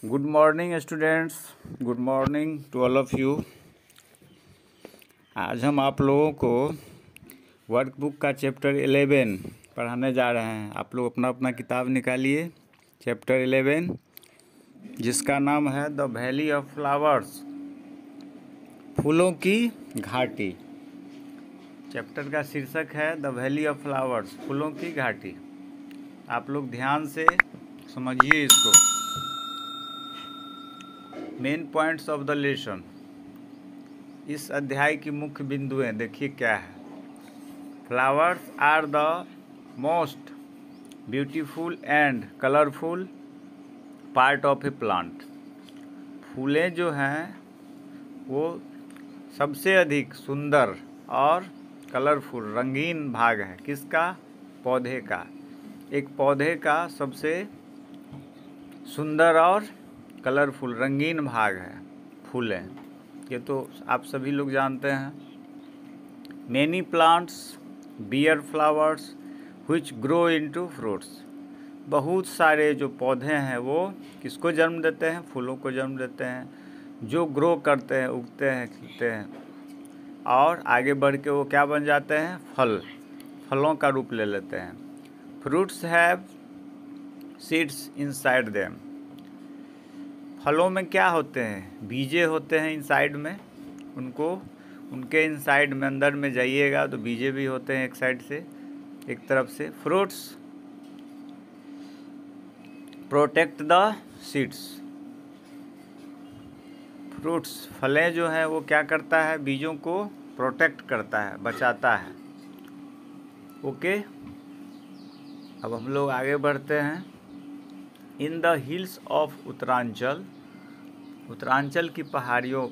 Good morning students, good morning to all of you. आज हम आप लोगों को वर्कबुक का चैप्टर 11 पढ़ाने जा रहे हैं। आप लोग अपना अपना किताब निकालिए। चैप्टर 11 जिसका नाम है द वैली ऑफ फ्लावर्स, फूलों की घाटी। चैप्टर का शीर्षक है द वैली ऑफ फ्लावर्स, फूलों की घाटी। आप लोग ध्यान से समझिए इसको। Main points of the lesson, इस अध्याय की मुख्य बिंदुएं देखिए क्या है। Flowers are the most beautiful and colourful part of a plant. फूलें जो हैं वो सबसे अधिक सुंदर और कलरफुल रंगीन भाग है। किसका? पौधे का। एक पौधे का सबसे सुंदर और कलरफुल रंगीन भाग है फूलें। ये तो आप सभी लोग जानते हैं। Many plants beer flowers which grow into fruits. बहुत सारे जो पौधे हैं वो किसको जन्म देते हैं? फूलों को जन्म देते हैं, जो ग्रो करते हैं, उगते हैं, खिलते हैं और आगे बढ़ के वो क्या बन जाते हैं? फलों का रूप ले लेते हैं। Fruits have seeds inside them. फलों में क्या होते हैं? बीजे होते हैं इनसाइड में। उनके इनसाइड में, अंदर में जाइएगा तो बीजे भी होते हैं एक साइड से, एक तरफ से। Fruits protect the seeds. Fruits फलें जो हैं वो क्या करता है? बीजों को प्रोटेक्ट करता है, बचाता है। ओके, अब हम लोग आगे बढ़ते हैं। In the hills of Uttaranchal, Uttaranchal की पहाड़ियों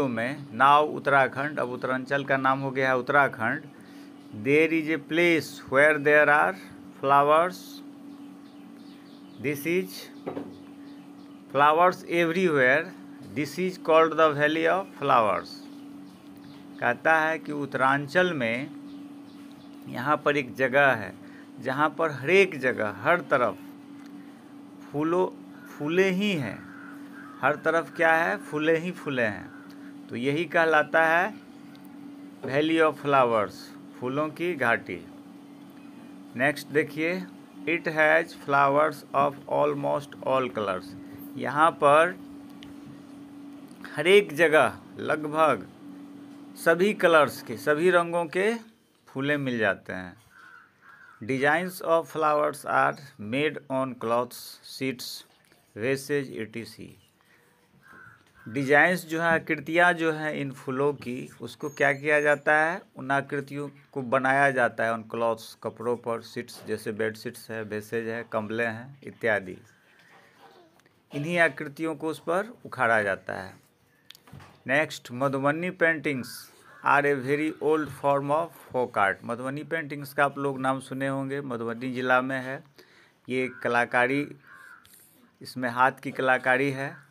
में, नाउ उत्तराखंड, अब उत्तरांचल का नाम हो गया है Uttarakhand. There is a place where there are flowers, this is flowers everywhere, this is called the valley of flowers. कहता है कि उत्तरांचल में यहाँ पर एक जगह है जहाँ पर हर एक जगह, हर तरफ फूले ही हैं। हर तरफ क्या है? फूले ही फूले हैं। तो यही कहलाता है वैली ऑफ फ्लावर्स, फूलों की घाटी। नेक्स्ट देखिए, it has flowers of almost all colours. यहाँ पर हर एक जगह लगभग सभी कलर्स के, सभी रंगों के फूले मिल जाते हैं। Designs of flowers are made on clothes, seats, vases etc। Designs जो है, आकृतियाँ जो हैं इन फूलों की, उसको क्या किया जाता है? उन आकृतियों को बनाया जाता है ऑन क्लॉथ्स, कपड़ों पर, सीट्स जैसे बेड सीट्स है, वेसेज है, कंबलें हैं इत्यादि। इन्हीं आकृतियों को उस पर उखाड़ा जाता है। Next, Madhubani paintings are a very old form of folk art. Madhubani paintings का आप लोग नाम सुने होंगे, मधुबनी जिला में है। ये कलाकारी, इसमें हाथ की कलाकारी है।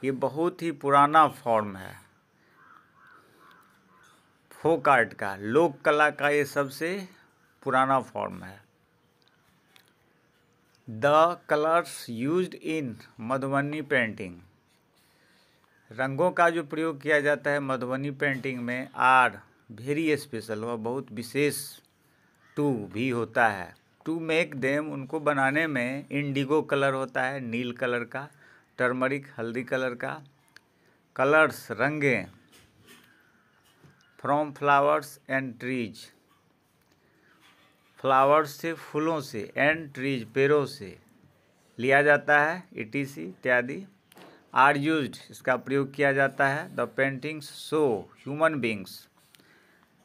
ये बहुत ही पुराना फॉर्म है फोक आर्ट का, लोक कला का ये सबसे पुराना फॉर्म है। The colours used in Madhubani painting, रंगों का जो प्रयोग किया जाता है मधुबनी पेंटिंग में, आर वेरी स्पेशल, वह बहुत विशेष, टू भी होता है, टू मेक देम, उनको बनाने में इंडिगो कलर होता है, नील कलर का, टर्मरिक हल्दी कलर का, कलर्स रंगें, from flowers and trees, flowers से, फूलों से, एंड ट्रीज पेड़ों से लिया जाता है etc इत्यादि। आर यूज्ड, इसका प्रयोग किया जाता है। The paintings show human beings,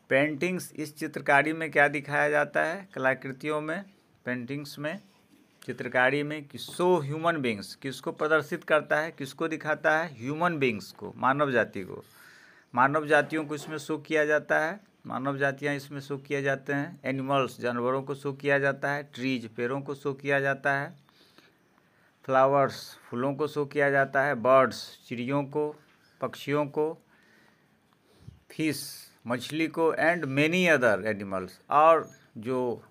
paintings इस चित्रकारी में क्या दिखाया जाता है? कलाकृतियों में, पेंटिंग्स में, चित्रकारी में कि शो ह्यूमन बींग्स, किसको प्रदर्शित करता है, किसको दिखाता है? ह्यूमन बींग्स को, मानव जाति को, मानव जातियों को इसमें शो किया जाता है। मानव जातियाँ इसमें शो किए जाते हैं। एनिमल्स, जानवरों को शो किया जाता है। ट्रीज, पेड़ों को शो किया जाता है। फ्लावर्स, फूलों को शो किया जाता है। बर्ड्स, चिड़ियों को, पक्षियों को। फिश, मछली को। एंड मेनी अदर एनिमल्स, और जो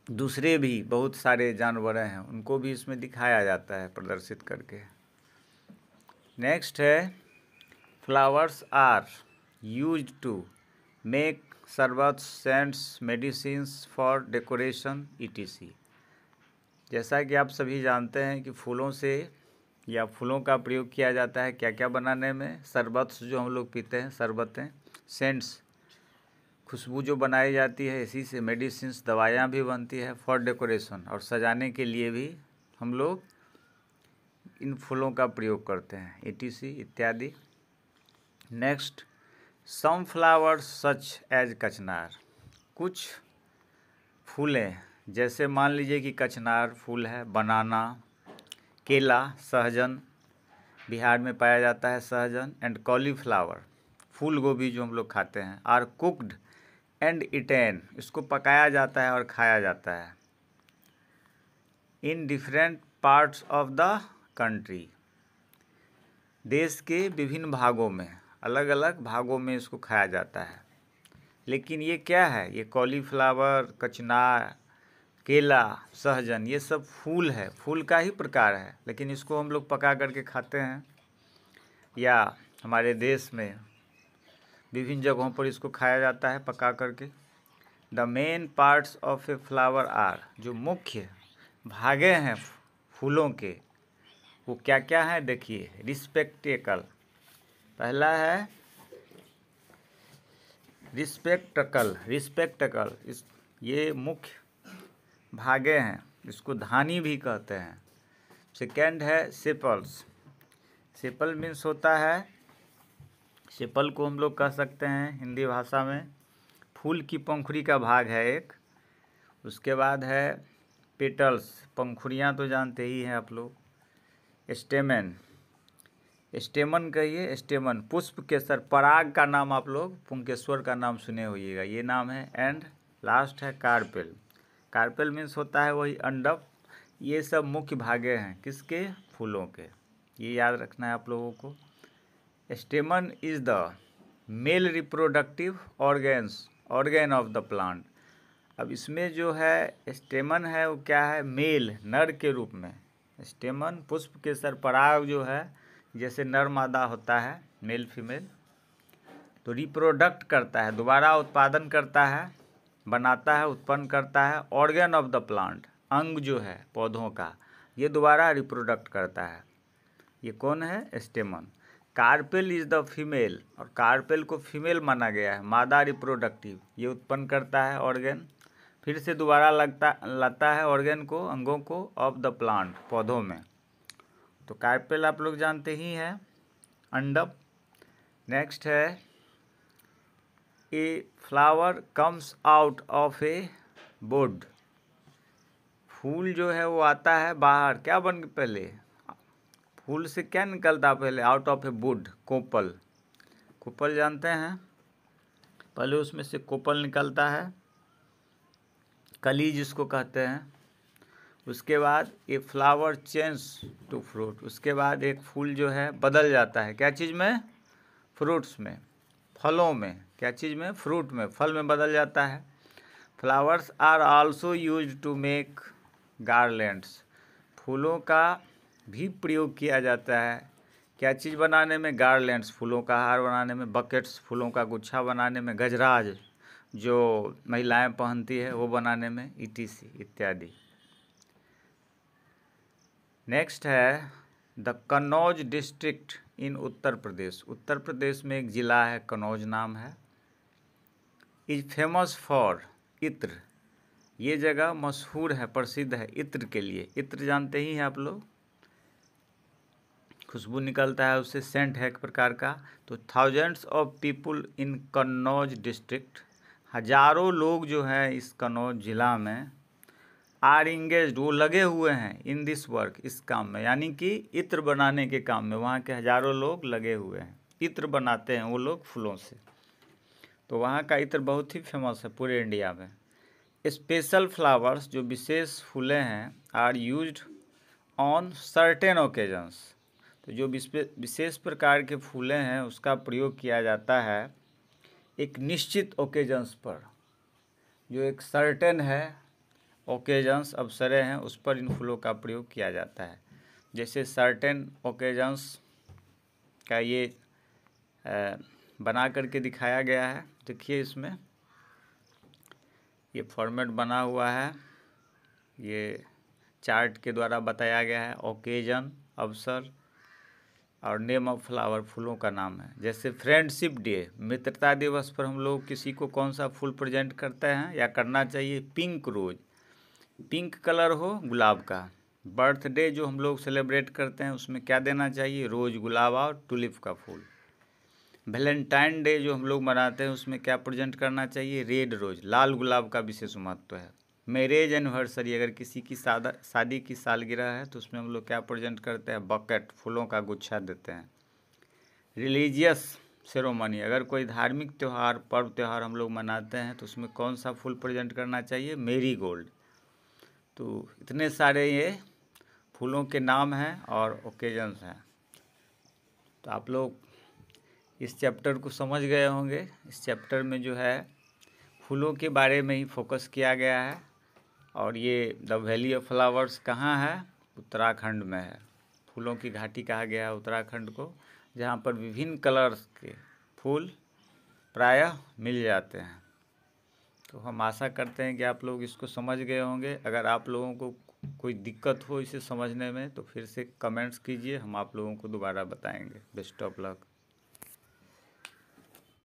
दूसरे भी बहुत सारे जानवर हैं, उनको भी इसमें दिखाया जाता है प्रदर्शित करके। नेक्स्ट है flowers are used to make sharbat, scents, medicines for decoration etc। जैसा कि आप सभी जानते हैं कि फूलों से या फूलों का प्रयोग किया जाता है क्या क्या बनाने में। शरबत जो हम लोग पीते हैं, शरबतें, सेंट्स खुशबू जो बनाई जाती है इसी से, मेडिसिन्स दवाइयाँ भी बनती है, फॉर डेकोरेशन और सजाने के लिए भी हम लोग इन फूलों का प्रयोग करते हैं etc इत्यादि। Next some flowers such as kachnar, कुछ फूलें जैसे मान लीजिए कि कचनार फूल है, बनाना, केला, सहजन बिहार में पाया जाता है सहजन, एंड कॉलीफ्लावर फूल गोभी जो हम लोग खाते हैं, आर कुक्ड एंड इटेन, इसको पकाया जाता है और खाया जाता है, in different parts of the country, देश के विभिन्न भागों में, अलग अलग भागों में इसको खाया जाता है। लेकिन ये क्या है, ये कॉलीफ्लावर, कचनार, केला, सहजन ये सब फूल है, फूल का ही प्रकार है, लेकिन इसको हम लोग पका करके खाते हैं या हमारे देश में विभिन्न जगहों पर इसको खाया जाता है पका करके। The main parts of a flower are, जो मुख्य भागे हैं फूलों के वो क्या क्या है देखिए। रिस्पेक्टेकल, पहला है रिस्पेक्टेकल, इस ये मुख्य भागे हैं, इसको धानी भी कहते हैं। सेकेंड है सेपल्स, सेपल मीन्स होता है, सेपल को हम लोग कह सकते हैं हिंदी भाषा में फूल की पंखुड़ी का भाग है एक। उसके बाद है पेटल्स, पंखुड़ियाँ तो जानते ही हैं आप लोग। स्टेमन, स्टेमन कहिए, स्टेमन पुष्प केसर, पराग का नाम आप लोग पुंकेश्वर का नाम सुने होइएगा, ये नाम है। एंड लास्ट है कार्पेल, कार्पेल मीन्स होता है वही अंडप। ये सब मुख्य भागे हैं किसके, फूलों के, ये याद रखना है आप लोगों को। स्टेमन is the male reproductive organ of the plant. अब इसमें जो है स्टेमन है वो क्या है, मेल नर के रूप में। स्टेमन पुष्प केसर पराग जो है जैसे नर मादा होता है, मेल फीमेल, तो रिप्रोडक्ट करता है, दोबारा उत्पादन करता है, बनाता है, उत्पन्न करता है। ऑर्गेन ऑफ द प्लांट, अंग जो है पौधों का, ये दोबारा रिप्रोडक्ट करता है, ये कौन है, स्टेमन। कार्पेल इज द फीमेल, और कार्पेल को फीमेल माना गया है, मादा रिप्रोडक्टिव, ये उत्पन्न करता है ऑर्गेन, फिर से दोबारा लाता है ऑर्गेन को, अंगों को, ऑफ द प्लांट, पौधों में। तो कार्पेल आप लोग जानते ही हैं, अंडप। नेक्स्ट है a flower comes out of a bud, फूल जो है वो आता है बाहर, क्या बन के, पहले फूल से क्या निकलता है पहले, आउट ऑफ ए बुड, कोपल, कोपल जानते हैं, पहले उसमें से कोपल निकलता है, कली जिसको कहते हैं। उसके बाद ये फ्लावर चेंज टू फ्रूट, उसके बाद एक फूल जो है बदल जाता है, क्या चीज़ में, फ्रूट्स में, फलों में, क्या चीज़ में, फ्रूट में, फल में बदल जाता है। Flowers are also used to make garlands, फूलों का भी प्रयोग किया जाता है, क्या चीज़ बनाने में, गार्लैंड्स, फूलों का हार बनाने में, बकेट्स, फूलों का गुच्छा बनाने में, गजराज जो महिलाएं पहनती है वो बनाने में, etc इत्यादि। नेक्स्ट है the Kannauj district in Uttar Pradesh, Uttar Pradesh में एक ज़िला है कन्नौज नाम है। इज फेमस फॉर इत्र, ये जगह मशहूर है, प्रसिद्ध है इत्र के लिए। इत्र जानते ही हैं आप लोग, खुशबू निकलता है उससे, सेंट है एक प्रकार का। तो thousands of people in Kannauj district, हजारों लोग जो हैं इस कन्नौज जिला में, आर इंगेज्ड, वो लगे हुए हैं, इन दिस वर्क, इस काम में, यानी कि इत्र बनाने के काम में वहाँ के हजारों लोग लगे हुए हैं, इत्र बनाते हैं वो लोग फूलों से। तो वहाँ का इत्र बहुत ही फेमस है पूरे इंडिया में। स्पेशल फ्लावर्स, जो विशेष फूलें हैं, are used on certain occasions, तो जो विशेष प्रकार के फूलें हैं उसका प्रयोग किया जाता है एक निश्चित ओकेजन्स पर, जो एक सर्टेन है ओकेजन्स अवसरें हैं उस पर इन फूलों का प्रयोग किया जाता है। जैसे सर्टेन ओकेजन्स का ये बना करके दिखाया गया है। देखिए इसमें ये फॉर्मेट बना हुआ है, ये चार्ट के द्वारा बताया गया है। ओकेजन अवसर और नेम ऑफ फ्लावर फूलों का नाम है। जैसे फ्रेंडशिप डे मित्रता दिवस पर हम लोग किसी को कौन सा फूल प्रेजेंट करते हैं या करना चाहिए? पिंक रोज, पिंक कलर हो गुलाब का। बर्थडे जो हम लोग सेलिब्रेट करते हैं उसमें क्या देना चाहिए? रोज, गुलाब और टुलिप का फूल। वैलेंटाइन डे जो हम लोग मनाते हैं उसमें क्या प्रेजेंट करना चाहिए? रेड रोज, लाल गुलाब का विशेष महत्व है। मैरिज एनिवर्सरी, अगर किसी की शादी की सालगिरह है तो उसमें हम लोग क्या प्रेजेंट करते हैं? बकेट, फूलों का गुच्छा देते हैं। रिलीजियस सेरोमनी, अगर कोई धार्मिक त्यौहार, पर्व त्यौहार हम लोग मनाते हैं तो उसमें कौन सा फूल प्रेजेंट करना चाहिए? मेरीगोल्ड। तो इतने सारे ये फूलों के नाम हैं और ओकेजन्स हैं। तो आप लोग इस चैप्टर को समझ गए होंगे। इस चैप्टर में जो है फूलों के बारे में ही फोकस किया गया है। और ये द वैली ऑफ फ्लावर्स कहाँ है? उत्तराखंड में है। फूलों की घाटी कहा गया है उत्तराखंड को, जहाँ पर विभिन्न कलर्स के फूल प्रायः मिल जाते हैं। तो हम आशा करते हैं कि आप लोग इसको समझ गए होंगे। अगर आप लोगों को कोई दिक्कत हो इसे समझने में तो फिर से कमेंट्स कीजिए, हम आप लोगों को दोबारा बताएंगे। Best of luck.